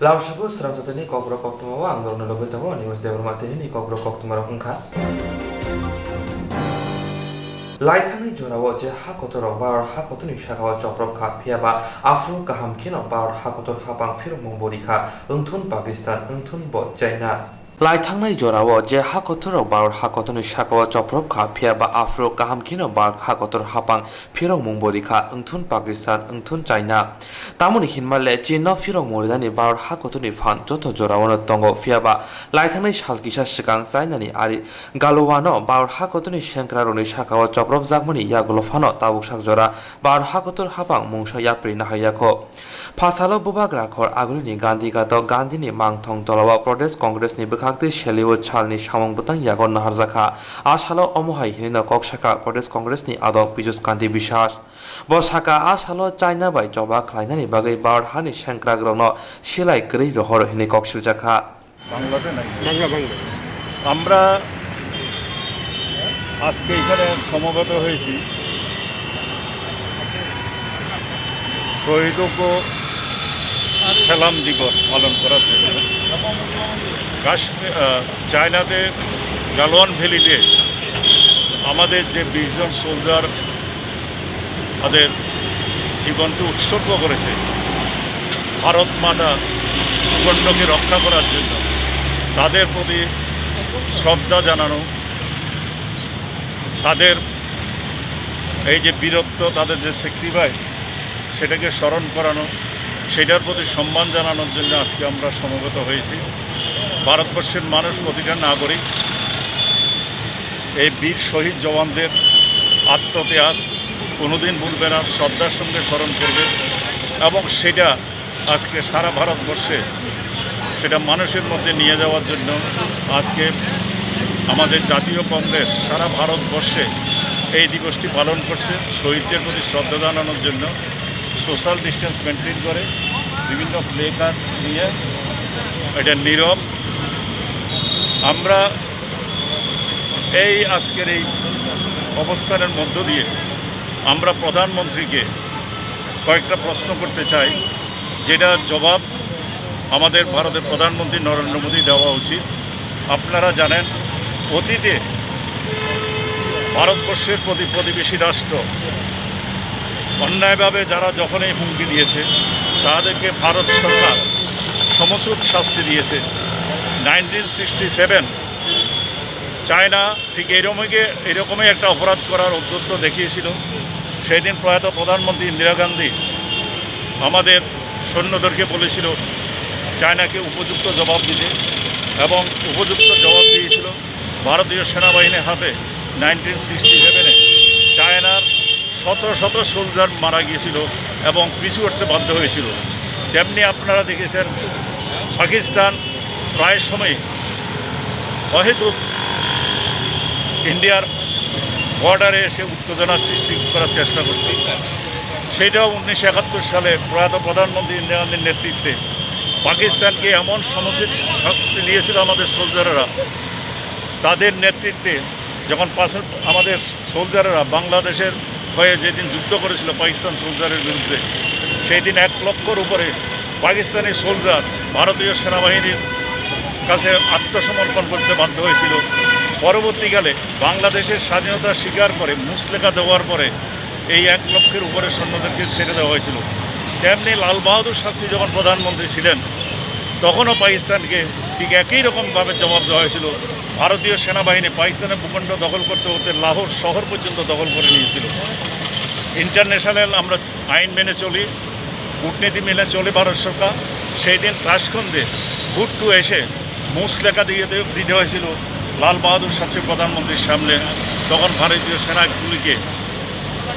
Lauschugu sramsatini kokro koktumawa angdorno lobetawo niwas devrmatini ni kokro koktumara hungkha. Laithani jorawo je hakotor bar hakotuni shakawa choprok kha phiaba afro kaham khino bar hakotor hapang phirmong borikha ungthun Pakistan ungthun bo China. Laithangni jorawo je hakotor bar hakotuni shakawa choprok kha phiaba afro kaham khino bar hakotor hapang phirmong borikha ungthun Pakistan ungthun China. Tamuni hinmale China phirong moridani bar hakotuni fan joto jorawono tongo phiaba laithangni salkisa sikang China ni ari galowano bar hakotuni shenkraroni shakawa choprok jakmani yagulo fano tabuk sakjora bar hakotor hapang mungsa yapri nahayakho Phasalo bubak rakhor agulini Gandhi gato Gandhini mangthong tolawa Pradesh Congress ni bekhakti Sheliwo chalni samong butang yagon naharjakha asalo omohai hinina koksaka Pradesh Congress ni adok Pijus Kanti Bishas bosaka asalo China bai joba khlainani bagai bar hani shenkragrono silai grei rohor hini koksiljakha আমরা আজকে এখানে সমবেত হয়েছি শহীদকে সালাম দিবস পালন করার জন্য চায়নাতে গালওয়ান ভ্যালিতে আমাদের যে 20 জন সোলজার তাদের জীবনকে উৎসর্গ করেছে ভারত মাতা ভূখণ্ডকে রক্ষা করার জন্য তাদের প্রতি শ্রদ্ধা জানানো তাদের এই যে বীরত্ব তাদের যে স্যাক্রিফাইস সেটাকে স্মরণ করানো সেটার প্রতি সম্মান জানানোর জন্য আজকে আমরা সমবেত হয়েছি ভারতবর্ষের মানুষ প্রতিটা নাগরিক এই বীর শহীদ জওয়ানদের আত্মত্যাগ কোনোদিন ভুলবে না শ্রদ্ধার সঙ্গে স্মরণ করবে এবং সেটা আজকে সারা ভারতবর্ষে সেটা মানুষের মধ্যে নিয়ে যাওয়ার জন্য আজকে আমাদের জাতীয় কংগ্রেস সারা ভারতবর্ষে এই দিবসটি পালন করছে শহীদদের প্রতি শ্রদ্ধা জানানোর জন্য সোশ্যাল ডিস্টেন্স মেনটেন করে বিভিন্ন প্লে কার্ড নিয়ে এটা নীরব আমরা এই আজকের এই অবস্থানের মধ্য দিয়ে আমরা প্রধানমন্ত্রীকে কয়েকটা প্রশ্ন করতে চাই যেটার জবাব আমাদের ভারতের প্রধানমন্ত্রী নরেন্দ্র মোদী দেওয়া উচিত আপনারা জানেন অতীতে ভারতবর্ষের প্রতিবেশী রাষ্ট্র অন্যায়ভাবে যারা যখনই হুমকি দিয়েছে তাদেরকে ভারত সরকার সমসুদ শাস্তি দিয়েছে 1967 চায়না ঠিক এরকমই একটা অপরাধ করার উদ্যত দেখিয়েছিল সেই দিন প্রয়াত প্রধানমন্ত্রী ইন্দিরা গান্ধী আমাদের সৈন্যদেরকে বলেছিল চায়নাকে উপযুক্ত জবাব দিতে এবং উপযুক্ত জবাব দিয়েছিল ভারতীয় সেনাবাহিনীর হাতে 1967-এ চায়নার শত সোলজার মারা গিয়েছিল এবং পিছু উঠতে বাধ্য হয়েছিল তেমনি আপনারা দেখেছেন পাকিস্তান প্রায় সময় অহেতুক ইন্ডিয়ার বর্ডারে এসে উত্তেজনা সৃষ্টি করার চেষ্টা করছে সেইটাও 1971 সালে প্রয়াত প্রধানমন্ত্রী ইন্দিরা গান্ধীর নেতৃত্বে পাকিস্তানকে এমন সমুচিত শাস্তি দিয়েছিল আমাদের সোলজারেরা তাদের নেতৃত্বে যখন আমাদের সোলজারেরা বাংলাদেশের হয়ে যেদিন যুদ্ধ করেছিল পাকিস্তান সোলজারের বিরুদ্ধে সেই দিন 1 লক্ষর উপরে পাকিস্তানি সোলজার ভারতীয় সেনাবাহিনীর কাছে আত্মসমর্পণ করতে বাধ্য হয়েছিল পরবর্তীকালে বাংলাদেশের স্বাধীনতা স্বীকার করে মুসলেখা দেওয়ার পরে এই 1 লক্ষের উপরে সৈন্যদেরকে ছেড়ে দেওয়া হয়েছিল তেমনি লাল বাহাদুর শাস্ত্রী যখন প্রধানমন্ত্রী ছিলেন তখনও পাকিস্তানকে ঠিক একই রকমভাবে জবাব দেওয়া হয়েছিল ভারতীয় সেনাবাহিনী পাকিস্তানের ভূখণ্ড দখল করতে করতে লাহোর শহর পর্যন্ত দখল করে নিয়েছিল ইন্টারন্যাশনাল আমরা আইন মেনে চলি কূটনীতি মেনে চলি ভারত সরকার সেই দিন তাশখন্দে ভুট্টু এসে মুসলেখা দিতে হয়েছিল লাল বাহাদুর শাস্ত্রী প্রধানমন্ত্রীর সামনে তখন ভারতীয় সেনাগুলিকে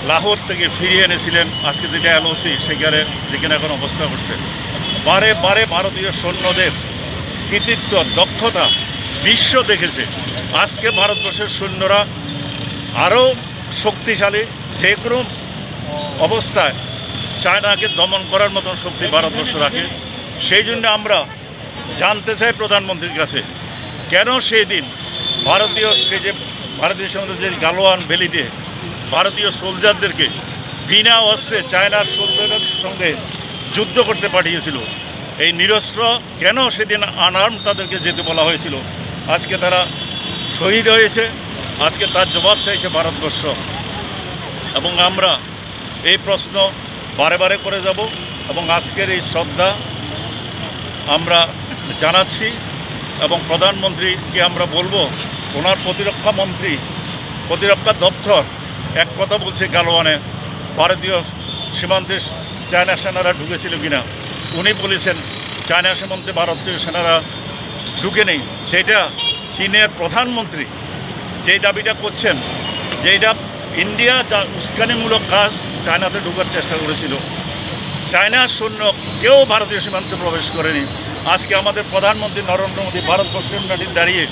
লাহোর থেকে ফিরিয়ে এনেছিলেন আজকে যেটা এলওসি সেখানে যেখানে এখন অবস্থা করছে বারে বারে ভারতীয় সৈন্যদের কৃতিত্ব দক্ষতা বিশ্ব দেখেছে আজকে ভারতবর্ষের সৈন্যরা আরও শক্তিশালী যে কোনো অবস্থায় চায়নাকে দমন করার মতন শক্তি ভারতবর্ষ রাখে সেই জন্য আমরা জানতে চাই প্রধানমন্ত্রীর কাছে কেন সেই দিন ভারতীয় সৈন্যদের যে গালওয়ান ভ্যালিতে ভারতীয় সোলজারদেরকে বিনা অস্ত্রে চায়নার সোলজারদের সঙ্গে যুদ্ধ করতে পাঠিয়েছিল এই নিরস্ত্র কেন সেদিন আনআর্ম তাদেরকে যেতে বলা হয়েছিল, আজকে তারা শহীদ হয়েছে, আজকে তার জবাব চাইছে ভারতবর্ষ। এবং আমরা এই প্রশ্ন বারে বারে করে যাব এবং আজকের এই শ্রদ্ধা আমরা জানাচ্ছি এবং প্রধানমন্ত্রীকে আমরা বলবো, ওনার প্রতিরক্ষা দপ্তর এক কথা বলছে গালওয়ানে ভারতীয় সীমান্তে চায়না সেনারা ঢুকেছিল কিনা, উনি বলেছেন চায়না সীমান্তে ভারতীয় সেনারা ঢুকে নেই। সেটা চীনের প্রধানমন্ত্রী যেই দাবিটা করছেন, যেটা ইন্ডিয়া যা উস্কানিমূলক কাজ চায়নাতে ঢোকার চেষ্টা করেছিল, চায়নার সৈন্য কেউ ভারতীয় সীমান্তে প্রবেশ করেনি। আজকে আমাদের প্রধানমন্ত্রী নরেন্দ্র মোদী ভারতবর্ষের মাটিতে দাঁড়িয়ে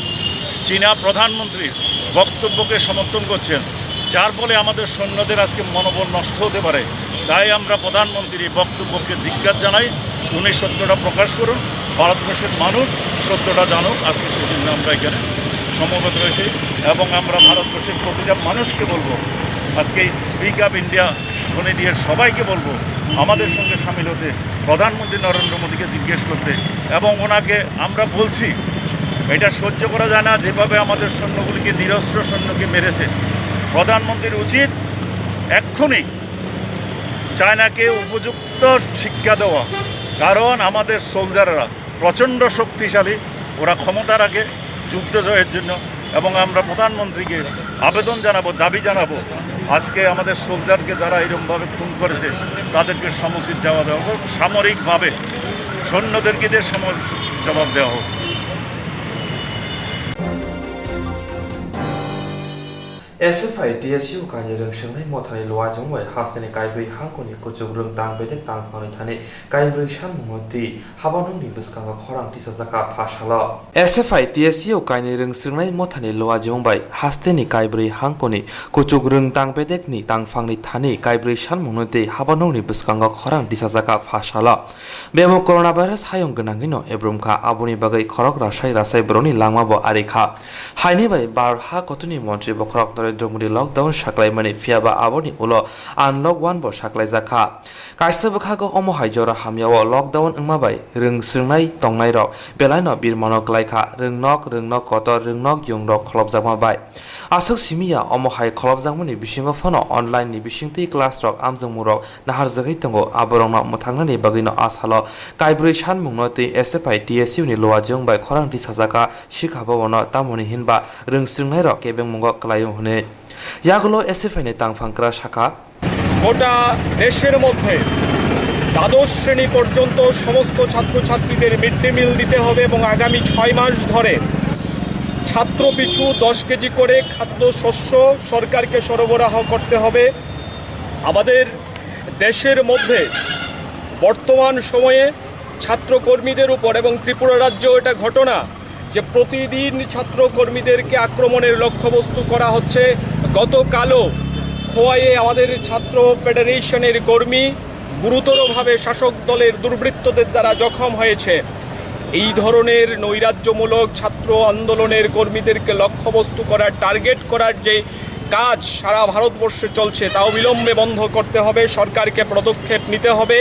চীনা প্রধানমন্ত্রীর বক্তব্যকে সমর্থন করছেন, যার ফলে আমাদের সৈন্যদের আজকে মনোবল নষ্ট হতে পারে। তাই আমরা প্রধানমন্ত্রীর বক্তব্যকে ধিক্কার জানাই, উনি সত্যটা প্রকাশ করুন, ভারতবর্ষের মানুষ সত্যটা জানুক। আজকে সেজন্য আমরা এখানে সমবেত রয়েছি এবং আমরা ভারতবর্ষের প্রতিটা মানুষকে বলবো, আজকে স্পিক আপ ইন্ডিয়া ধ্বনি দিয়ে সবাইকে বলবো আমাদের সঙ্গে সামিল হতে, প্রধানমন্ত্রী নরেন্দ্র মোদীকে জিজ্ঞেস করতে। এবং ওনাকে আমরা বলছি এটা সহ্য করা যায় না, যেভাবে আমাদের সৈন্যগুলিকে নিরস্ত্র সৈন্যকে মেরেছে। প্রধানমন্ত্রীর উচিত এক্ষুনি চায়নাকে উপযুক্ত শিক্ষা দেওয়া, কারণ আমাদের সোলজাররা প্রচণ্ড শক্তিশালী, ওরা ক্ষমতা রাখে যুদ্ধ জয়ের জন্য। এবং আমরা প্রধানমন্ত্রীকে আবেদন জানাবো, দাবি জানাবো, আজকে আমাদের সোলজারকে যারা এরকমভাবে খুন করেছে তাদেরকে সমুচিত জবাব দেওয়া হোক, সামরিকভাবে সৈন্যদেরকে দিয়ে জবাব দেওয়া হোক। SFI DSU kanye reng shengnai mothani lwa jongwai hasene kaibrui hangkoni kuchuk reng tang bedek tang phani thani kaibrui shan mungoti habanung ni buskanga khorang tisajaka phashala SFI DSU kanye reng shengnai mothani lwa jongbai hasteni kaibrui hangkoni kuchuk reng tang bedek ni tang phangni thani kaibrui shan mungoti habanung ni buskanga khorang tisajaka phashala bemo coronavirus hayong gnangino ebrumkha aboni bagai khorok rasai broni langmabo arikha haini bai bar ha kotuni montri bokrok Modi lockdown saklai mani fiaba aboni ulo unlock 1 bo saklai jaka kaisa bkhago omo haijora hamyawo lockdown engmabai reng sringnai tongnai rok belaino birmano klaikha rengnok kotor rengnok yongrok kholobjakma bai asuk simia omo hai kholobjakmani bisingo phono online ni bisingti class rok amjongmurok nahar jagai tongo aborongno muthangnani bagino asalo kaibrui sanmungno tei SFI TSU ni lowa jongbai khorang ti sajaka sikhabono tamoni hinba reng sringnai rok kebengmungo klayo hune ইয়াগুলো SFI তাংফাংকরা শাখা গোটা দেশের মধ্যে দ্বাদশ শ্রেণী পর্যন্ত সমস্ত ছাত্রছাত্রীদের মিড ডে মিল দিতে হবে এবং আগামী 6 মাস ধরে ছাত্র পিছু 10 কেজি করে খাদ্যশস্য সরকারকে সরবরাহ করতে হবে। আমাদের দেশের মধ্যে বর্তমান সময়ে ছাত্রকর্মীদের উপর এবং ত্রিপুরা রাজ্য এটা ঘটনা যে প্রতিদিন ছাত্রকর্মীদেরকে আক্রমণের লক্ষ্যবস্তু করা হচ্ছে। গতকালও খোয়াইয়ে আমাদের ছাত্র ফেডারেশনের কর্মী গুরুতরভাবে শাসক দলের দুর্বৃত্তদের দ্বারা জখম হয়েছে। এই ধরনের নৈরাজ্যমূলক ছাত্র আন্দোলনের কর্মীদেরকে লক্ষ্যবস্তু করার, টার্গেট করার যে কাজ সারা ভারতবর্ষে চলছে তা অবিলম্বে বন্ধ করতে হবে, সরকারকে পদক্ষেপ নিতে হবে।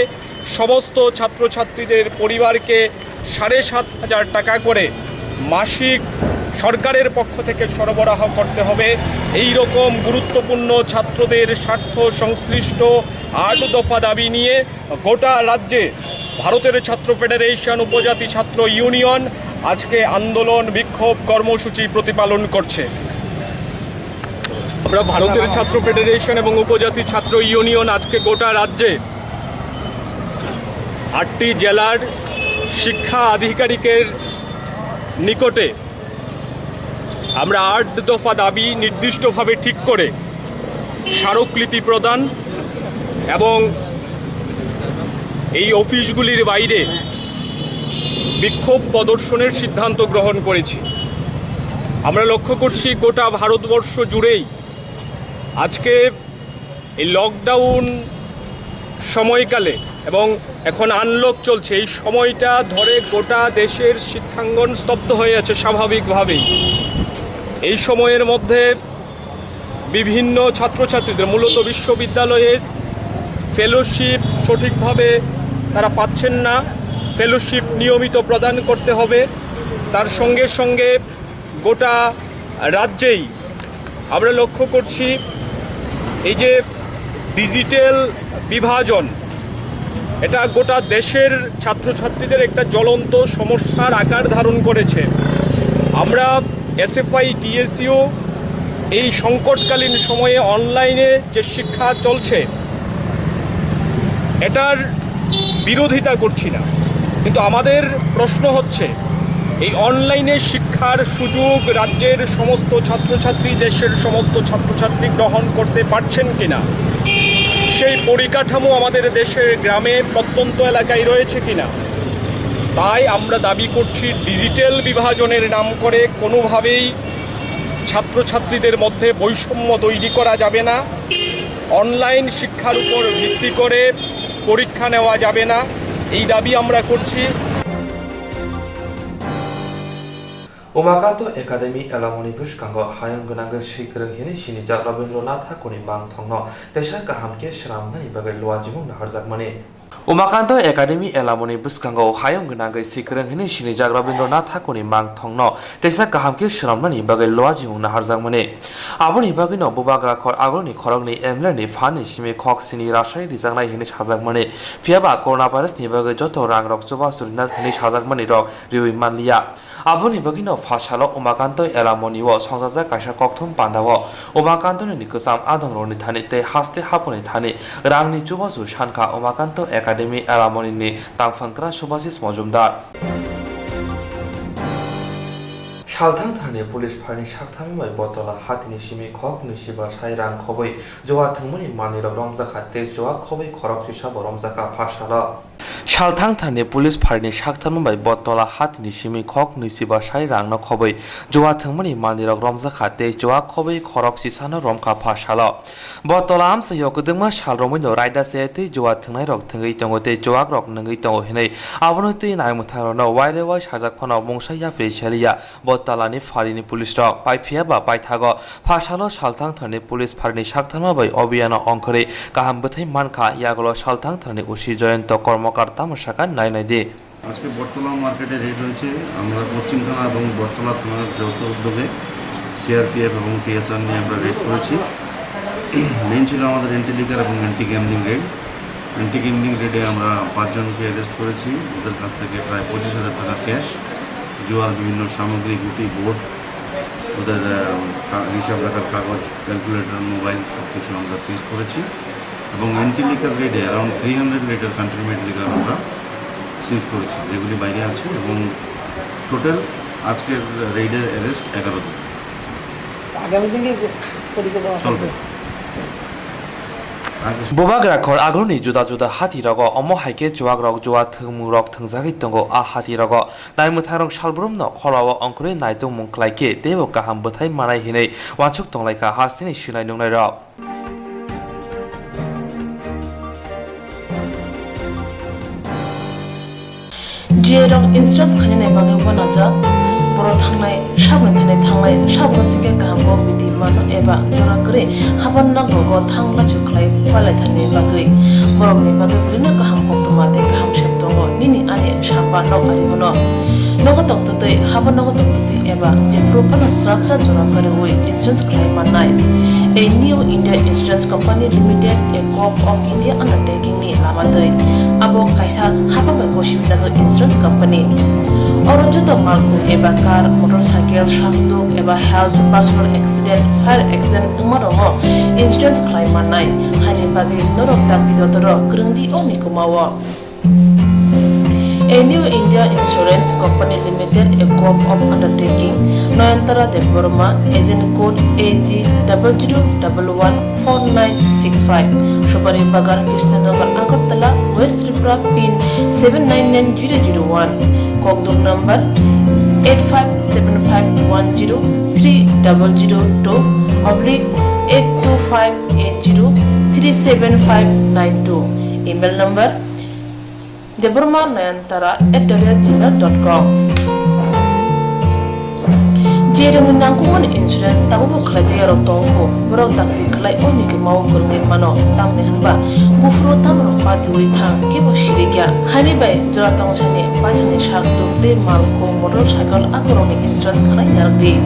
সমস্ত ছাত্রছাত্রীদের পরিবারকে 7,500 টাকা করে মাসিক সরকারের পক্ষ থেকে সরবরাহ করতে হবে। এই রকম গুরুত্বপূর্ণ ছাত্রদের স্বার্থ সংশ্লিষ্ট 8 দফা দাবি নিয়ে গোটা রাজ্যে ভারতের ছাত্র ফেডারেশন, উপজাতি ছাত্র ইউনিয়ন আজকে আন্দোলন, বিক্ষোভ কর্মসূচি প্রতিপালন করছে। আমরা ভারতের ছাত্র ফেডারেশন এবং উপজাতি ছাত্র ইউনিয়ন আজকে গোটা রাজ্যে 8টি জেলার শিক্ষা আধিকারিকের নিকটে আমরা 8 দফা দাবি নির্দিষ্টভাবে ঠিক করে স্মারকলিপি প্রদান এবং এই অফিসগুলির বাইরে বিক্ষোভ প্রদর্শনের সিদ্ধান্ত গ্রহণ করেছি। আমরা লক্ষ্য করছি গোটা ভারতবর্ষ জুড়েই আজকে এই লকডাউন সময়কালে এবং এখন আনলক চলছে, এই সময়টা ধরে গোটা দেশের শিক্ষাঙ্গন স্তব্ধ হয়ে আছে স্বাভাবিকভাবেই। এই সময়ের মধ্যে বিভিন্ন ছাত্রছাত্রীদের মূলত বিশ্ববিদ্যালয়ের ফেলোশিপ সঠিকভাবে তারা পাচ্ছেন না। ফেলোশিপ নিয়মিত প্রদান করতে হবে। তার সঙ্গে সঙ্গে গোটা রাজ্যেই আমরা লক্ষ্য করছি এই যে ডিজিটাল বিভাজন, এটা গোটা দেশের ছাত্রছাত্রীদের একটা জ্বলন্ত সমস্যার আকার ধারণ করেছে। আমরা এসএফআই টিএসইউ এই সংকটকালীন সময়ে অনলাইনে যে শিক্ষা চলছে এটার বিরোধিতা করছি না, কিন্তু আমাদের প্রশ্ন হচ্ছে এই অনলাইনে শিক্ষার সুযোগ রাজ্যের সমস্ত ছাত্রছাত্রী, দেশের সমস্ত ছাত্রছাত্রী গ্রহণ করতে পারছেন কিনা, সেই পরিকাঠামো আমাদের দেশের গ্রামে প্রত্যন্ত এলাকায় রয়েছে কিনা। তাই আমরা দাবি করছি ডিজিটাল বিভাজনের নাম করে কোনোভাবেই ছাত্রছাত্রীদের মধ্যে বৈষম্য তৈরি করা যাবে না। অনলাইন শিক্ষার উপর ভিত্তি করে পরীক্ষা নেওয়া যাবে না, এই দাবি আমরা করছি। Umakanto Academy Alamoni Bushkango Hayang Gunanga Shikring Hini Shinija Rabindranath Thakurni Bang Thongno Tesha Kahamke Shramnani Bagai Luajimu Naharzakmani Umakanto Academy Alamoni Bushkango Hayang Gunanga Shikring Hini Shinija Rabindranath Thakurni Bang Thongno Tesha Kahamke Shramnani Bagai Luajimu Naharzakmani Aboni Bagino Bubagra Khor Agoni Khorogni Emlerni Fani Shimi Khok Sini Rashai Rizangnai Hini Hazakmani Fiaba Coronavirus ni Bagai Joto Rangrok Soba Surinat Hini Hazakmani Rok Riwi Manlia Aboni Bagino Fashalo Umakanto Elamoni was Honza Kasha Koktum Pandawa Umakanto Nikusam Adononi Tani Te Haste Haponi Tani Rangni Chubasu Shanka Umakanto Academy Elamoni ni Tangfankra Subasis Mojumdar Shaltang Thani Police Party Shaktam by Botola Hatini Shimi Kok Nishiba Shairan Koboi Joa Tumuni Mani Romzaka Te Joa Kobi Korok Shaba Romzaka Pashala Shaltang Thani Police Party Shaktam by Botola Hatini Shimi Kok Nishiba Shairang no Koboi Joa Tumuni Mani Romzaka Te Joa Kobi Korok Sisana Romka Pashala Botola Amsa Yokuduma Shalromino Rida Seti Joa Tunai Rock Tungi Tongo Te Joa Rock Nangito Hene Abonuti Naimutaro Wile Wash Hazakona Mongshaya Frishelia Talani Farini Police Rock by Fiaba by Tago Pashalo Shaltang Thani Police Party Shaktama by Obiano Onkore Kahambutai Manka Yagolo Shaltang Thani Ushi Joyento Kormokarta Mashaka 9ID আজকে বটতলা মার্কেটে red হয়েছে। আমরা পশ্চিম থানা এবং বটতলা থানার যৌথ উদ্যোগে CRPF এবং টিএসআর নিয়ে আমরা রেড করেছি। মেইন ছিল আমাদের এন্টি লিকার এবং anti gambling raid. Anti gambling রেডে আমরা 5 জনকে অ্যারেস্ট করেছি। ওদের কাছ থেকে প্রায় 25,000 টাকা ক্যাশ, জুয়ার বিভিন্ন সামগ্রী, গুটি, বোর্ড, ওদের হিসাব রাখার কাগজ, ক্যালকুলেটর, মোবাইল সব কিছু আমরা সিজ করেছি। এবং এন্টি লিকার রেডে অ্যারাউন্ড 300 লিটার কান্ট্রিমেড লিকার আমরা সিজ করেছি, যেগুলি বাইরে আছে। এবং টোটাল আজকের রেডের অ্যারেস্ট 11 জন। আগামী দিনে চলবে। Bubagra Khor Agroni Juda Juda Hati Rogo Omo Haike Juag Rog Jua Thumu Rok Thungzagi Tongo A Hati Rogo Naimutharong Shalbrum no Kholawa Onkure Naitung Munklaike Devo Kaham Butai Manai Hine Wanchuk Tonglaika Hasini Shinai Nungnai Rok Jerong instructs Kanina Bagi Wanaja Boro Tanglai Shabun Tanglai Shabosika Kambo Vidimano Eva Jonakre Haban Nagogo Tangla Chuklai Palatani Bagi Boromni Bagi Brina Kaham Potomate Kaham Sheptongo Nini Ani Shapa no Arimono Nogotok today Haban Nogotok today Eva Jepropana Strapsa Jonakare Way Insurance Claim Night A new India Insurance Company Limited a Co-op of India undertaking ni Lamadoi Abo Kaisa Habama Goshinazo Insurance Company Orojoto Marku Eba car, motorcycle, shaftuk, Eba health, personal accident, fire accident, Umaromo, insurance claim manai, Hani Bagi, Norok Tapidotoro, Grundi Omikumawa. A new India Insurance Company Limited, a co-op of undertaking, Noyantara de Burma, agent code AG 00114965, Shubari Bagar, Krishnagar, Agartala, West Tripura, pin 799001. Kogdum number 857510-300-82580-37592. Email number deburmanayantara@gmail.com. jerong nangkuman insurance tabu bukhraje yaro tongko borok dakti khlai oni ke mau kurngin mano tamne hanba bufro tamro patui thang ke bo shirigya hani bai jora tong chane paithani shak tu de mal ko motorcycle akoroni insurance khlai yardi